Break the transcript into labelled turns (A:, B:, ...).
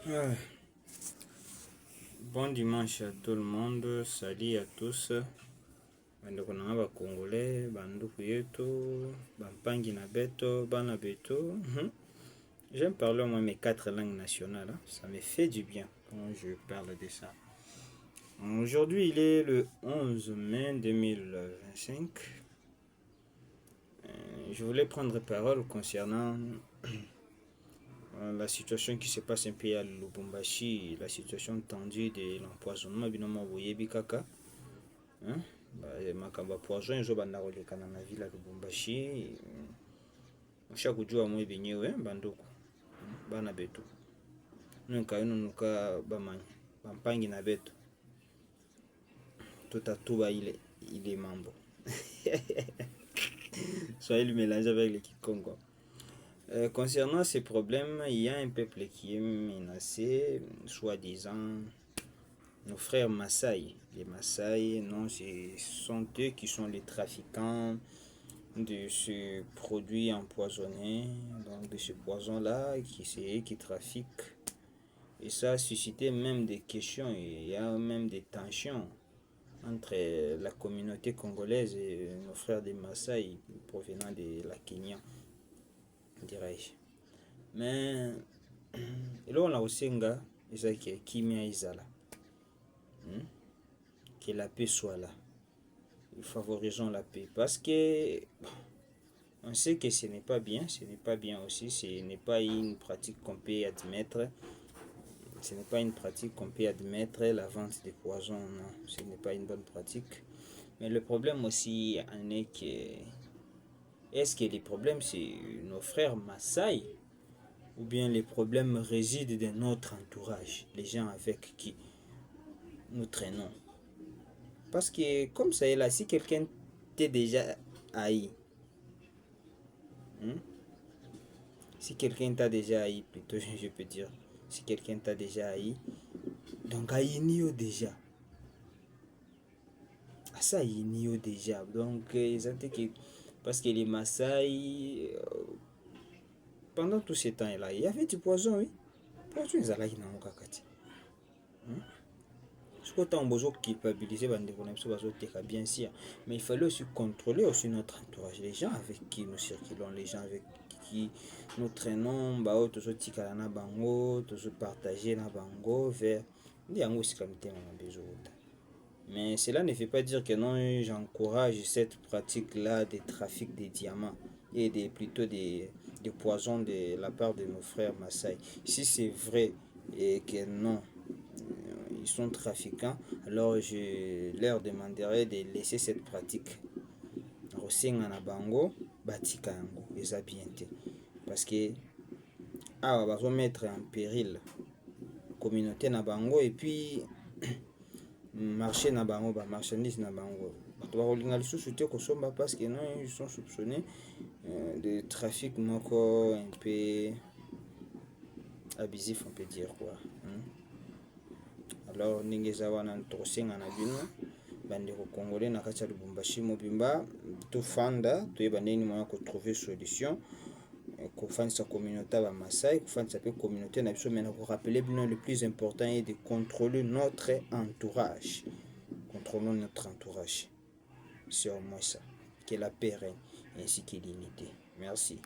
A: Ouais. Bon dimanche à tout le monde, salut à tous. Bandeko na nga ba Congolais, banduku yetu, bampangi na beto, bana beto. J'aime parler au moins mes 4 langues nationales, hein. Ça me fait du bien quand je parle de ça. Aujourd'hui, il est le 11 mai 2025. Je voulais prendre parole concernant la situation qui se passe un peu à Lubumbashi, la situation tendue de l'empoisonnement binomo boyebi kaka. Hein? Makambo ya poison ezobanda kolekana na ville ya Lubumbashi. Chaque jour moi benyewe banduku bana betu nuka nuka bamanya bampangi na betu tutatuba ile mambo. Soyez le mélange avec le Kikongo. Concernant ces problèmes, il y a un peuple qui est menacé, soi-disant nos frères Maasai. Les Maasai, non, ce sont eux qui sont les trafiquants de ce produit empoisonné, donc de ce poison-là, c'est eux qui trafiquent. Et ça a suscité même des questions, il y a même des tensions entre la communauté congolaise et nos frères des Maasai provenant de la Kenya, dirais-je. Mais là on a aussi un gars, qui m'a isala. Que la paix soit là. Favorisons la paix. Parce que on sait que ce n'est pas bien, aussi, ce n'est pas une pratique qu'on peut admettre. Ce n'est pas une pratique qu'on peut admettre, la vente de poisons, non, ce n'est pas une bonne pratique. Mais le problème aussi en est que, est-ce que les problèmes c'est nos frères Maasai ou bien les problèmes résident dans notre entourage, les gens avec qui nous traînons? Parce que comme ça est là, si quelqu'un t'est déjà haï, si quelqu'un t'a déjà haï, plutôt je peux dire, si quelqu'un t'a déjà haï, donc haï déjà. Ça haï déjà. Donc parce que les Maasai, pendant tout ce temps-là, il y avait du poison, oui. Poison, ils allaient dans mon kakati. Ce qu'on a besoin de culpabiliser, bien sûr. Mais il fallait aussi contrôler aussi notre entourage, les gens avec qui nous circulons, les gens avec qui nous traînons, toujours tikala na bango, toujours partager na bango vers yango sikamite na besoin. Mais cela ne veut pas dire que non, j'encourage cette pratique-là de trafic des diamants et plutôt des poisons de la part de nos frères Maasai. Si c'est vrai et que non, ils sont trafiquants, alors je leur demanderai de laisser cette pratique. Rosinga na bango, batika yango, eza bien te. Parce que on va mettre en péril la communauté na bango et puis marché na bango, marchandise na bango. Parce que non, ils sont soupçonnés de trafic moko un peu abusif, on peut dire quoi. Alors ningeza wana tokosenga na bino bandeko congolais na kati ya Lubumbashi mobimba tofanda toyeba ndeni moya ko trouver solution kofandisa communauté ba Maasai, kofandisa pe communauté na biso, mais na ko rappeler bino le plus important est de contrôler notre entourage. Contrôlons notre entourage. C'est au moins ça. Que la paix règne ainsi que l'unité. Merci.